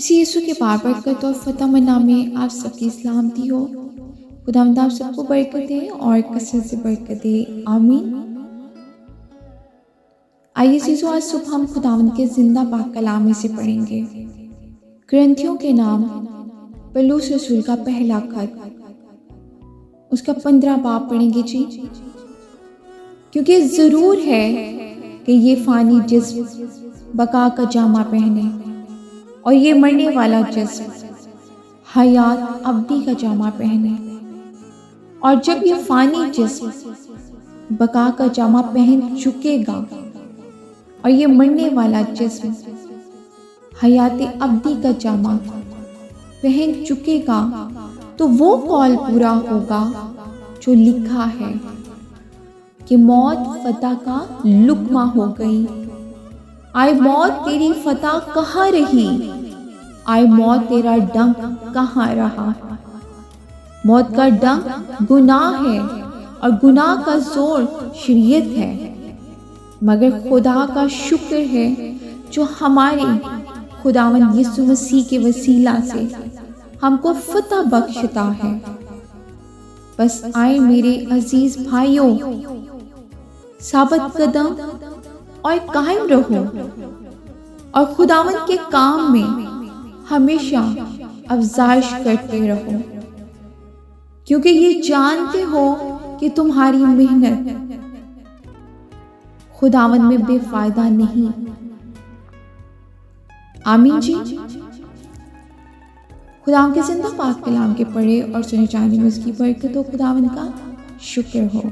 उसी यीशु के बाबरकत और फतह मना में आप सबकी सलामती हो। खुदावंद आप सबको बरकत दे और कसरत से बरकत दे, आमीन। आइए चीज़ो, आज सुबह हम खुदावंद के जिंदा पाक कलाम में से पढ़ेंगे। ग्रंथियों के नाम पौलुस रसूल का पहला खत, उसका 15 बाब पढ़ेंगे जी। क्योंकि ज़रूर है कि ये फ़ानी जिस्म बका का जामा पहने और ये मरने वाला जिस्म हयात अब्दी का जामा पहने। और जब ये फ़ानी जिस्म बका का जामा पहन चुकेगा और ये मरने वाला जिस्म हयात अब्दी का जामा पहन चुकेगा, तो वो कौल पूरा होगा जो लिखा है कि मौत फतह का लुक्मा हो गई। आए मौत तेरी फतह कहाँ रही, आए मौत तेरा डंक कहाँ रहा। मौत का डंक गुनाह है और गुनाह का जोर शरीयत है, मगर खुदा का शुक्र है जो हमारे खुदावंद यीशु मसीह के वसीला से हमको फतह बख्शता है। बस आए मेरे अजीज भाइयों, साबित कदम और कायम रहो और खुदावंद के काम में हमेशा अफजाइश करते रहो, क्योंकि ये जानते हो कि तुम्हारी मेहनत खुदावंद में बेफायदा नहीं। आमीन जी। खुदावंद के जिंदा पाक कलाम के पढ़े और सुने जाने में उसकी बरकत हो। खुदावंद का शुक्र हो।